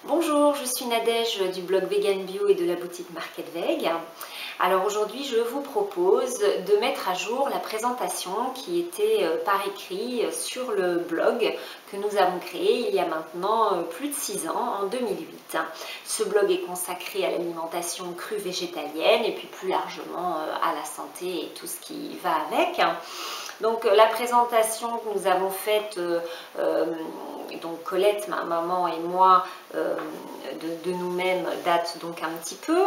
Bonjour, je suis Nadège du blog Vegan Bio et de la boutique Market Veg. Alors aujourd'hui, je vous propose de mettre à jour la présentation qui était par écrit sur le blog que nous avons créé il y a maintenant plus de 6 ans, en 2008. Ce blog est consacré à l'alimentation crue végétalienne et puis plus largement à la santé et tout ce qui va avec. Donc la présentation que nous avons faite, donc Colette, ma maman et moi, de nous-mêmes date donc un petit peu.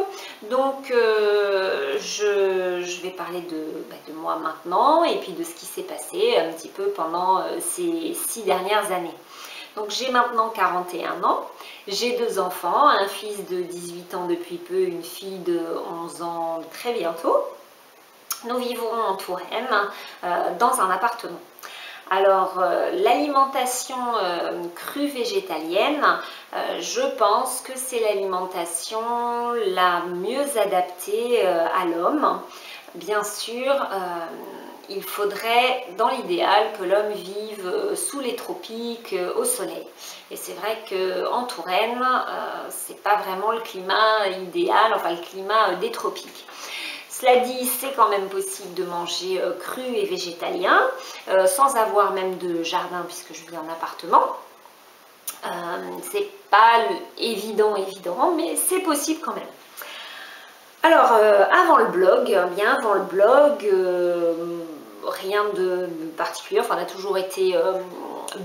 Donc je vais parler de moi maintenant et puis de ce qui s'est passé un petit peu pendant ces 6 dernières années. Donc j'ai maintenant 41 ans, j'ai 2 enfants, un fils de 18 ans depuis peu, une fille de 11 ans très bientôt. Nous vivons en Touraine, dans un appartement. Alors, l'alimentation crue végétalienne, je pense que c'est l'alimentation la mieux adaptée à l'homme. Bien sûr, il faudrait, dans l'idéal, que l'homme vive sous les tropiques, au soleil. Et c'est vrai qu'en Touraine, c'est pas vraiment le climat idéal, enfin le climat des tropiques. Cela dit, c'est quand même possible de manger cru et végétalien, sans avoir même de jardin puisque je vis en appartement. C'est pas évident, mais c'est possible quand même. Alors, avant le blog, rien de particulier, enfin on a toujours été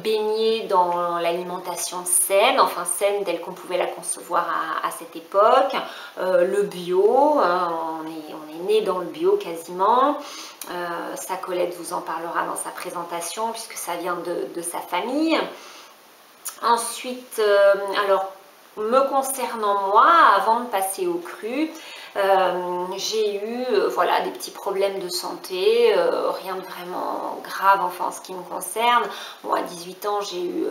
baigné dans l'alimentation saine, enfin saine telle qu'on pouvait la concevoir à cette époque, le bio, hein, on est né dans le bio quasiment, ça Colette vous en parlera dans sa présentation puisque ça vient de sa famille. Ensuite, alors me concernant moi, avant de passer au cru, j'ai eu voilà, des petits problèmes de santé, rien de vraiment grave enfin, en ce qui me concerne. Bon, à 18 ans, j'ai eu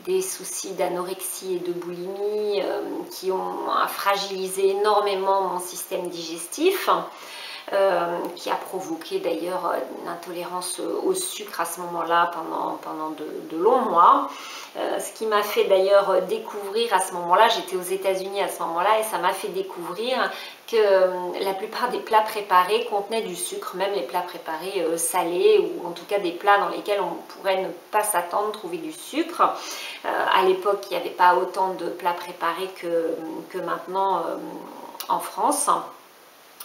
des soucis d'anorexie et de boulimie qui ont fragilisé énormément mon système digestif. Qui a provoqué d'ailleurs une intolérance au sucre à ce moment-là pendant de longs mois. Ce qui m'a fait d'ailleurs découvrir à ce moment-là, j'étais aux États-Unis à ce moment-là, et ça m'a fait découvrir que la plupart des plats préparés contenaient du sucre, même les plats préparés salés, ou en tout cas des plats dans lesquels on pourrait ne pas s'attendre à trouver du sucre. À l'époque, il n'y avait pas autant de plats préparés que maintenant en France.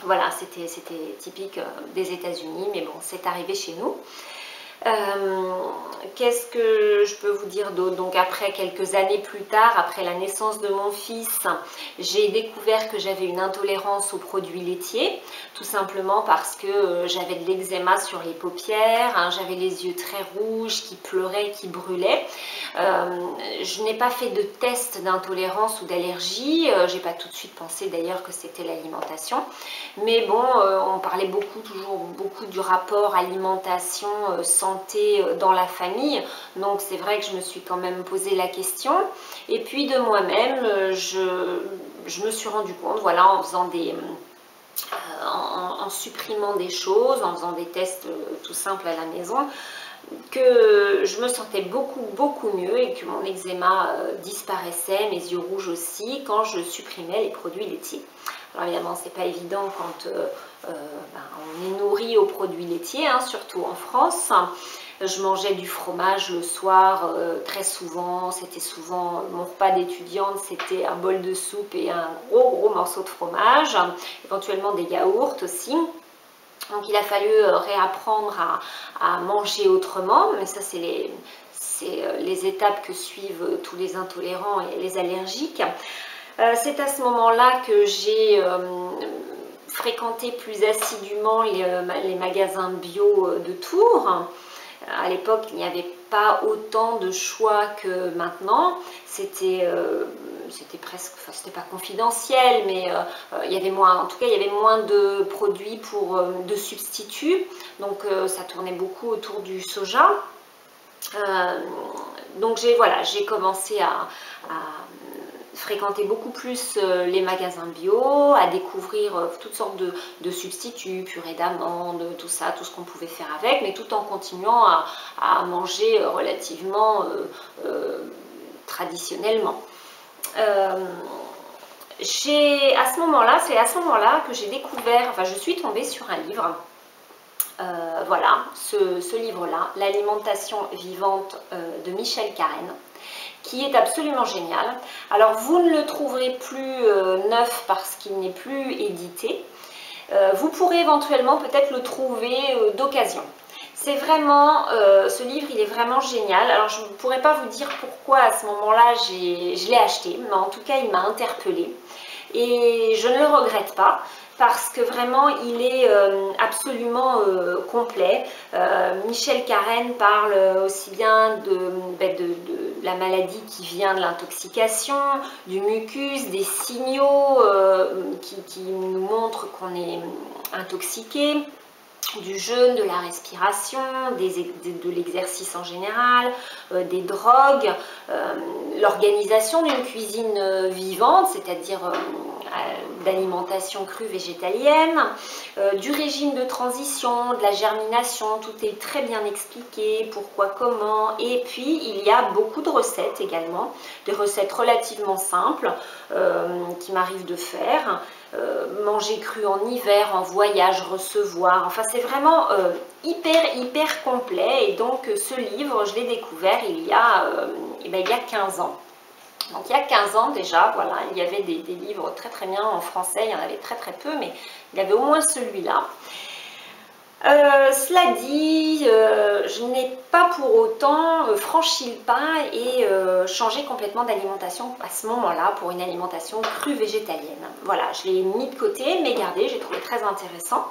Voilà, c'était typique des États-Unis, mais bon, c'est arrivé chez nous. Qu'est-ce que je peux vous dire d'autre? Donc après, quelques années plus tard, après la naissance de mon fils, j'ai découvert que j'avais une intolérance aux produits laitiers, tout simplement parce que j'avais de l'eczéma sur les paupières, hein, j'avais les yeux très rouges, qui pleuraient, qui brûlaient. Je n'ai pas fait de test d'intolérance ou d'allergie, j'ai pas tout de suite pensé d'ailleurs que c'était l'alimentation, mais bon, on parlait toujours beaucoup du rapport alimentation santé dans la famille, donc c'est vrai que je me suis quand même posé la question. Et puis de moi-même, je me suis rendu compte, voilà, en faisant en supprimant des choses, en faisant des tests tout simples à la maison, que je me sentais beaucoup mieux et que mon eczéma disparaissait, mes yeux rouges aussi, quand je supprimais les produits laitiers. Alors évidemment, c'est pas évident quand on est nourri aux produits laitiers, hein, surtout en France. Je mangeais du fromage le soir très souvent, c'était souvent mon repas d'étudiante, c'était un bol de soupe et un gros morceau de fromage, éventuellement des yaourts aussi. Donc il a fallu réapprendre à manger autrement, mais ça c'est les étapes que suivent tous les intolérants et les allergiques. C'est à ce moment-là que j'ai fréquenté plus assidûment les magasins bio de Tours. À l'époque, il n'y avait pas autant de choix que maintenant. C'était presque, enfin c'était pas confidentiel, mais il y avait moins, en tout cas il y avait moins de produits de substituts, donc ça tournait beaucoup autour du soja. Donc j'ai commencé à fréquenter beaucoup plus les magasins bio, à découvrir toutes sortes de substituts, purée d'amandes, tout ça, tout ce qu'on pouvait faire avec, mais tout en continuant à manger relativement traditionnellement. À ce moment-là, c'est à ce moment-là que j'ai découvert, enfin je suis tombée sur un livre, voilà, ce livre-là, L'alimentation vivante de Michel Carène, qui est absolument génial. Alors vous ne le trouverez plus neuf parce qu'il n'est plus édité. Vous pourrez éventuellement peut-être le trouver d'occasion. C'est vraiment, ce livre il est vraiment génial. Alors je ne pourrais pas vous dire pourquoi à ce moment-là je l'ai acheté, mais en tout cas il m'a interpellée. Et je ne le regrette pas parce que vraiment il est absolument complet. Michel Carène parle aussi bien de la maladie qui vient de l'intoxication, du mucus, des signaux qui nous montrent qu'on est intoxiqué, du jeûne, de la respiration, de l'exercice en général, des drogues, l'organisation d'une cuisine vivante, c'est-à-dire d'alimentation crue végétalienne, du régime de transition, de la germination, tout est très bien expliqué, pourquoi, comment, et puis il y a beaucoup de recettes également, des recettes relativement simples qui m'arrive de faire, manger cru en hiver, en voyage, recevoir, enfin c'est vraiment hyper complet. Et donc ce livre je l'ai découvert il y a 15 ans. Donc il y a 15 ans déjà, voilà, il y avait des livres très bien en français, il y en avait très peu, mais il y avait au moins celui-là. Cela dit, je n'ai pas pour autant franchi le pas et changé complètement d'alimentation à ce moment-là pour une alimentation crue végétalienne. Voilà, je l'ai mis de côté, mais gardé, j'ai trouvé très intéressant.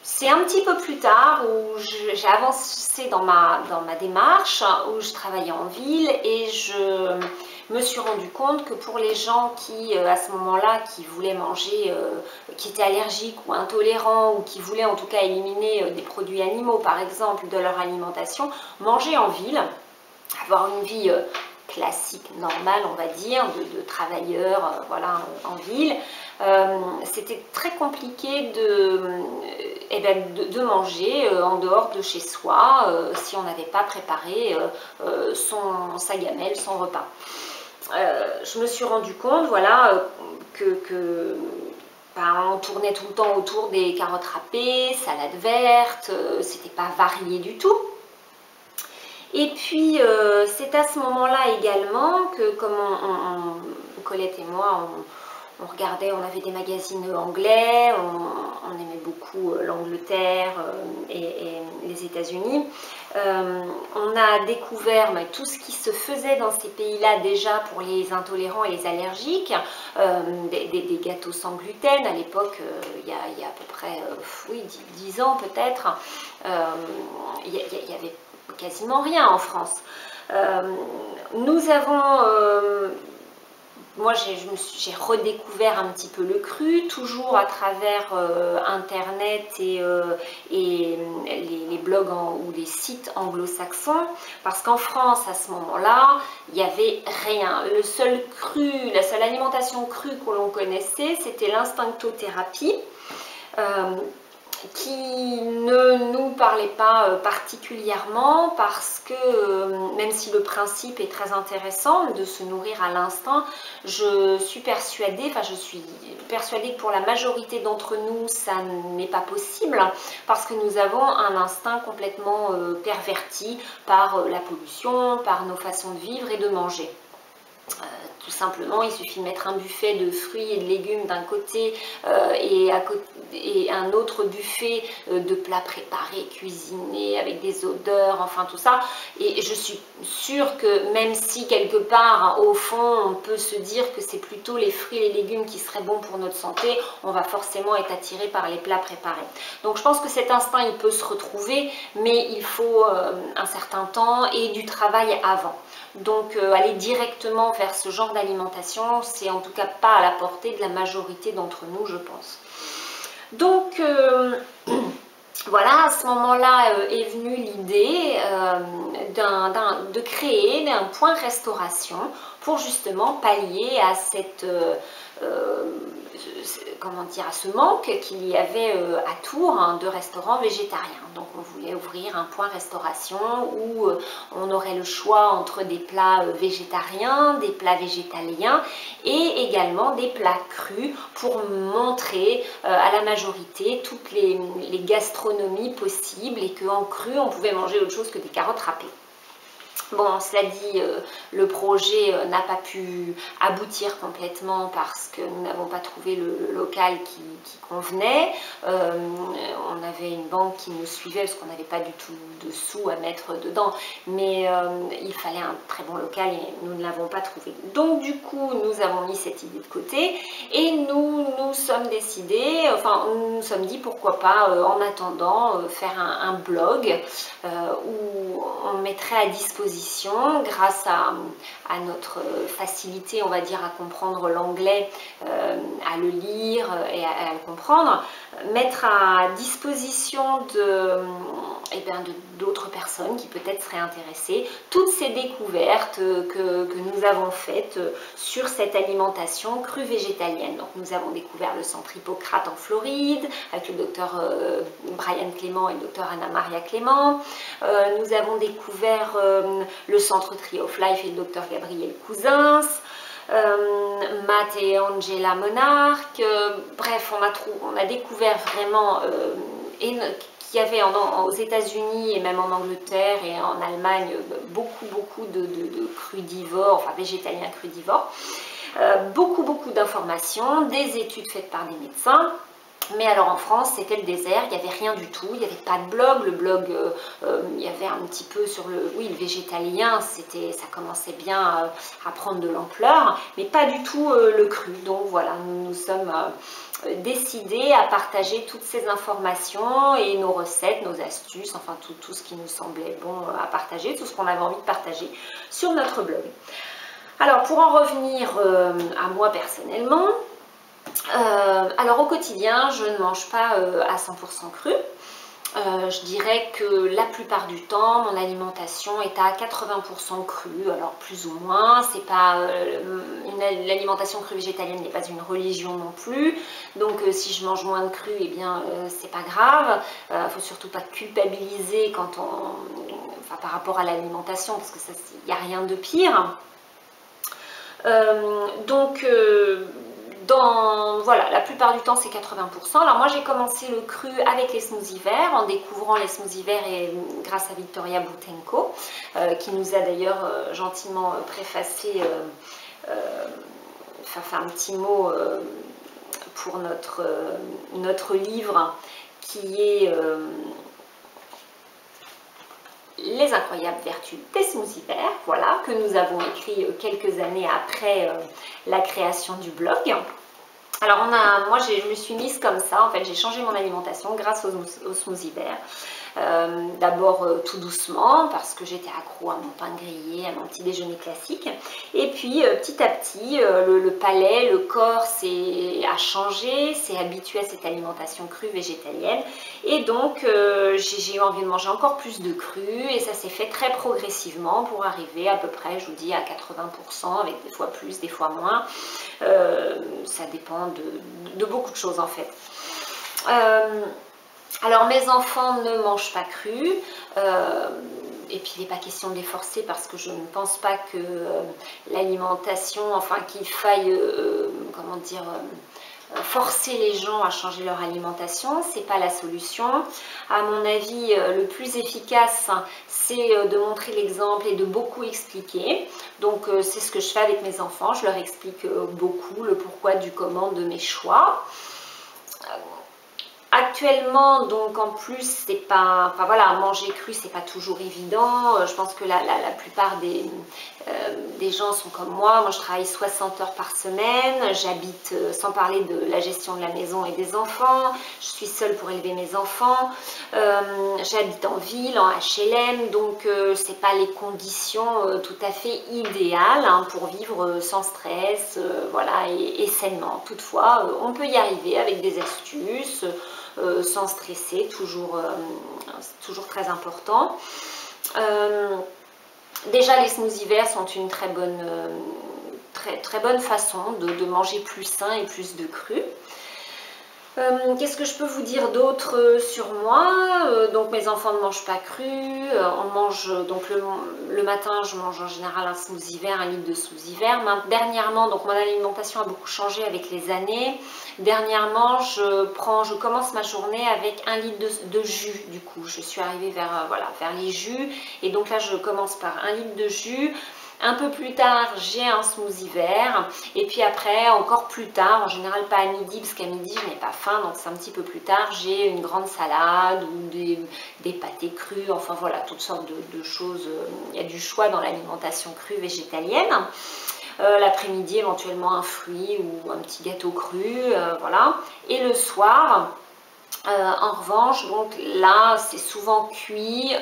C'est un petit peu plus tard où j'ai avancé dans ma démarche, où je travaillais en ville et je me suis rendu compte que pour les gens qui, à ce moment-là, qui voulaient manger, qui étaient allergiques ou intolérants ou qui voulaient en tout cas éliminer des produits animaux, par exemple, de leur alimentation, manger en ville, avoir une vie classique, normale, on va dire, de travailleurs voilà, en ville, c'était très compliqué de manger en dehors de chez soi si on n'avait pas préparé sa gamelle, son repas. Je me suis rendu compte, voilà, on tournait tout le temps autour des carottes râpées, salade verte, c'était pas varié du tout. Et puis c'est à ce moment-là également que, comme Colette et moi, on regardait, on avait des magazines anglais, on aimait beaucoup l'Angleterre et les États-Unis. On a découvert tout ce qui se faisait dans ces pays-là déjà pour les intolérants et les allergiques, des gâteaux sans gluten. À l'époque, il y a à peu près 10 ans peut-être, il y avait quasiment rien en France. Nous avons... moi, j'ai redécouvert un petit peu le cru, toujours à travers Internet et les blogs ou les sites anglo-saxons, parce qu'en France, à ce moment-là, il n'y avait rien. La seule alimentation crue que l'on connaissait, c'était l'instinctothérapie, qui ne nous parlait pas particulièrement parce que même si le principe est très intéressant de se nourrir à l'instinct, je suis persuadée que pour la majorité d'entre nous ça n'est pas possible parce que nous avons un instinct complètement perverti par la pollution, par nos façons de vivre et de manger. Tout simplement, il suffit de mettre un buffet de fruits et de légumes d'un côté et un autre buffet de plats préparés, cuisinés, avec des odeurs, enfin tout ça. Et je suis sûre que même si quelque part, au fond, on peut se dire que c'est plutôt les fruits et les légumes qui seraient bons pour notre santé, on va forcément être attiré par les plats préparés. Donc je pense que cet instinct, il peut se retrouver, mais il faut un certain temps et du travail avant. Donc aller directement vers ce genre d'alimentation, c'est en tout cas pas à la portée de la majorité d'entre nous, je pense. Donc Voilà, à ce moment-là est venue l'idée de créer un point restauration pour justement pallier à cette, comment dire, à ce manque qu'il y avait à Tours, hein, de restaurants végétariens. Donc on voulait ouvrir un point restauration où on aurait le choix entre des plats végétariens, des plats végétaliens et également des plats crus pour montrer à la majorité toutes les gastronomies possibles et qu'en cru on pouvait manger autre chose que des carottes râpées. Bon, cela dit, le projet n'a pas pu aboutir complètement parce que nous n'avons pas trouvé le local qui convenait. On avait une banque qui nous suivait parce qu'on n'avait pas du tout de sous à mettre dedans, mais il fallait un très bon local et nous ne l'avons pas trouvé. Donc du coup, nous avons mis cette idée de côté et nous sommes décidés, enfin nous nous sommes dit pourquoi pas en attendant faire un blog où on mettrait à disposition, grâce à notre facilité, on va dire, à comprendre l'anglais, à le lire et à le comprendre, mettre à disposition d'autres personnes qui peut-être seraient intéressées toutes ces découvertes que nous avons faites sur cette alimentation crue végétalienne. Donc nous avons découvert le centre Hippocrate en Floride avec le docteur Brian Clément et le docteur Anna Maria Clément. Nous avons découvert le centre Tree of Life et le docteur Gabriel Cousins. Matt et Angela Monarch, bref, on a découvert vraiment qu'il y avait aux États-Unis et même en Angleterre et en Allemagne beaucoup de crudivores, enfin végétaliens crudivores, beaucoup d'informations, des études faites par des médecins. Mais alors en France, c'était le désert, il n'y avait rien du tout, il n'y avait pas de blog. Le blog, il y avait un petit peu sur le végétalien, ça commençait bien à prendre de l'ampleur, mais pas du tout le cru. Donc voilà, nous nous sommes décidés à partager toutes ces informations et nos recettes, nos astuces, enfin tout ce qui nous semblait bon à partager, tout ce qu'on avait envie de partager sur notre blog. Alors pour en revenir à moi personnellement, alors au quotidien, je ne mange pas à 100% cru. Je dirais que la plupart du temps, mon alimentation est à 80% crue, alors plus ou moins. C'est pas l'alimentation crue végétalienne n'est pas une religion non plus. Donc si je mange moins de cru, eh bien c'est pas grave. Faut surtout pas culpabiliser par rapport à l'alimentation, parce que ça, il n'y a rien de pire. Voilà, la plupart du temps c'est 80%. Alors moi j'ai commencé le cru avec les smoothies verts, en découvrant les smoothies verts et grâce à Victoria Boutenko, qui nous a d'ailleurs gentiment préfacé, fait un petit mot pour notre livre qui est Les incroyables vertus des smoothies verts, voilà, que nous avons écrit quelques années après la création du blog. Alors moi je me suis mise comme ça, en fait j'ai changé mon alimentation grâce aux smoothies verts. D'abord tout doucement parce que j'étais accro à mon pain grillé, à mon petit déjeuner classique, et puis petit à petit le palais, le corps a changé, s'est habitué à cette alimentation crue végétalienne, et donc j'ai eu envie de manger encore plus de cru, et ça s'est fait très progressivement pour arriver à peu près, je vous dis, à 80%, avec des fois plus, des fois moins. Ça dépend de beaucoup de choses en fait. Alors mes enfants ne mangent pas cru, et puis il n'est pas question de les forcer parce que je ne pense pas que l'alimentation, enfin qu'il faille, comment dire, forcer les gens à changer leur alimentation, c'est pas la solution. À mon avis, le plus efficace, c'est de montrer l'exemple et de beaucoup expliquer. Donc c'est ce que je fais avec mes enfants, je leur explique beaucoup le pourquoi du comment de mes choix. Actuellement, donc en plus, c'est pas, enfin voilà, manger cru, c'est pas toujours évident. Je pense que la plupart des gens sont comme moi. Moi, je travaille 60 heures par semaine. J'habite, sans parler de la gestion de la maison et des enfants. Je suis seule pour élever mes enfants. J'habite en ville, en HLM, donc c'est pas les conditions tout à fait idéales hein, pour vivre sans stress, voilà, et sainement. Toutefois, on peut y arriver avec des astuces. sans stresser, toujours très important. Déjà les smoothies verts sont une très bonne façon de manger plus sain et plus de cru. Qu'est-ce que je peux vous dire d'autre sur moi? Donc mes enfants ne mangent pas cru, on mange donc le matin je mange en général un smoothie vert, 1 litre de smoothie vert. Dernièrement, donc mon alimentation a beaucoup changé avec les années. Dernièrement je commence ma journée avec 1 litre de jus. Du coup je suis arrivée vers les jus, et donc là je commence par 1 litre de jus. Un peu plus tard, j'ai un smoothie vert, et puis après, encore plus tard, en général pas à midi, parce qu'à midi, je n'ai pas faim, donc c'est un petit peu plus tard, j'ai une grande salade ou des pâtés crus, enfin voilà, toutes sortes de choses. Il y a du choix dans l'alimentation crue végétalienne. L'après-midi, éventuellement un fruit ou un petit gâteau cru, voilà. Et le soir, en revanche, donc là c'est souvent cuit,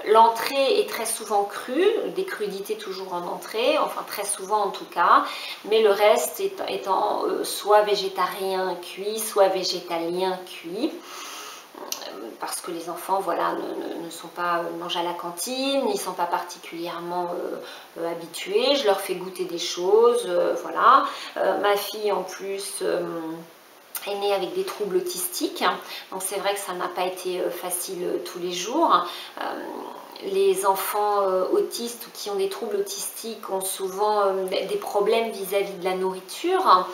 l'entrée est très souvent crue, des crudités toujours en entrée, enfin très souvent en tout cas, mais le reste étant soit végétarien cuit, soit végétalien cuit, parce que les enfants voilà, ne sont pas mangés à la cantine, ils ne sont pas particulièrement habitués, je leur fais goûter des choses, voilà. Ma fille en plus est née avec des troubles autistiques, donc c'est vrai que ça n'a pas été facile tous les jours. Les enfants autistes ou qui ont des troubles autistiques ont souvent des problèmes vis-à-vis de la nourriture.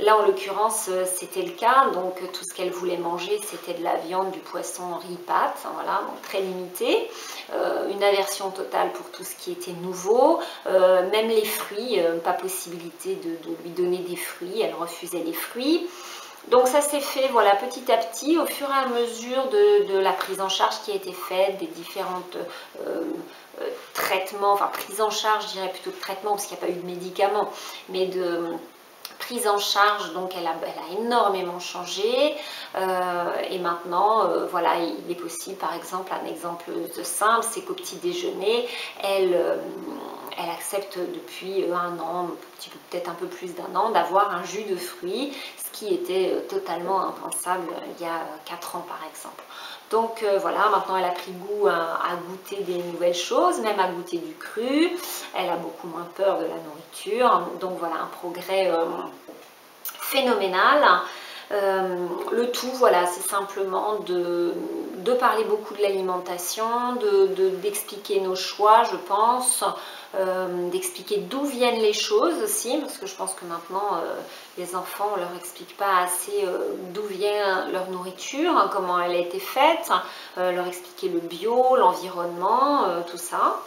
Là en l'occurrence c'était le cas, donc tout ce qu'elle voulait manger c'était de la viande, du poisson, riz, pâtes, voilà, donc très limité. Une aversion totale pour tout ce qui était nouveau, même les fruits, pas possibilité de lui donner des fruits, elle refusait les fruits. Donc ça s'est fait voilà, petit à petit au fur et à mesure de la prise en charge qui a été faite, des différentes traitements, enfin prise en charge je dirais plutôt que traitement parce qu'il n'y a pas eu de médicaments, mais de prise en charge, donc elle a énormément changé, et maintenant voilà, il est possible, par exemple, un exemple simple, c'est qu'au petit déjeuner, elle accepte depuis 1 an, peut-être un peu plus d'1 an, d'avoir un jus de fruits, ce qui était totalement impensable il y a 4 ans par exemple. Donc voilà, maintenant elle a pris goût à goûter des nouvelles choses, même à goûter du cru, elle a beaucoup moins peur de la nourriture, donc voilà un progrès phénoménal. Le tout, voilà, c'est simplement de parler beaucoup de l'alimentation, d'expliquer nos choix, je pense, d'expliquer d'où viennent les choses aussi, parce que je pense que maintenant, les enfants, on leur explique pas assez d'où vient leur nourriture, hein, comment elle a été faite, leur expliquer le bio, l'environnement, tout ça.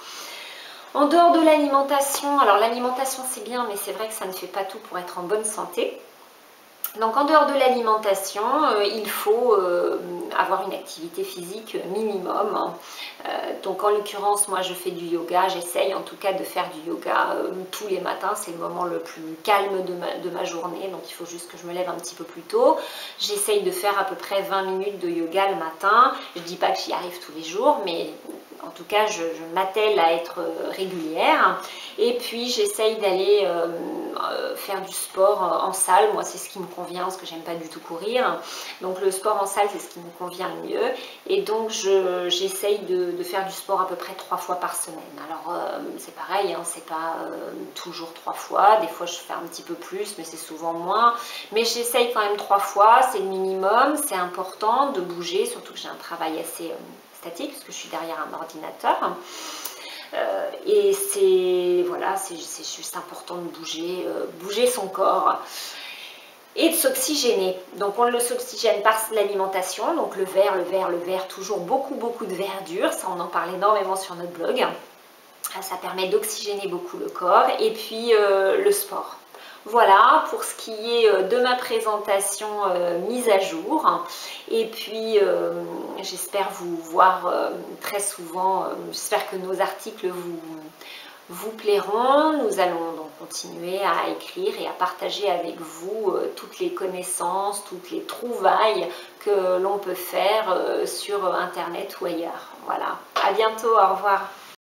En dehors de l'alimentation, alors l'alimentation c'est bien, mais c'est vrai que ça ne fait pas tout pour être en bonne santé. Donc en dehors de l'alimentation, il faut avoir une activité physique minimum. Donc en l'occurrence, moi je fais du yoga, j'essaye en tout cas de faire du yoga tous les matins, c'est le moment le plus calme de ma journée, donc il faut juste que je me lève un petit peu plus tôt. J'essaye de faire à peu près 20 minutes de yoga le matin, je ne dis pas que j'y arrive tous les jours, mais en tout cas je m'attelle à être régulière. Et puis j'essaye d'aller faire du sport en salle, moi c'est ce qui me convient parce que j'aime pas du tout courir, donc le sport en salle c'est ce qui me convient le mieux, et donc j'essaye de faire du sport à peu près 3 fois par semaine. Alors c'est pareil, hein, c'est pas toujours 3 fois, des fois je fais un petit peu plus mais c'est souvent moins, mais j'essaye quand même 3 fois, c'est le minimum, c'est important de bouger, surtout que j'ai un travail assez statique parce que je suis derrière un ordinateur. Et c'est voilà, c'est juste important de bouger son corps et de s'oxygéner. Donc on s'oxygène par l'alimentation, donc le vert, toujours beaucoup de verdure, ça on en parle énormément sur notre blog, ça permet d'oxygéner beaucoup le corps, et puis le sport. Voilà pour ce qui est de ma présentation mise à jour, et puis j'espère vous voir très souvent, j'espère que nos articles vous plairont. Nous allons donc continuer à écrire et à partager avec vous toutes les connaissances, toutes les trouvailles que l'on peut faire sur internet ou ailleurs. Voilà, à bientôt, au revoir.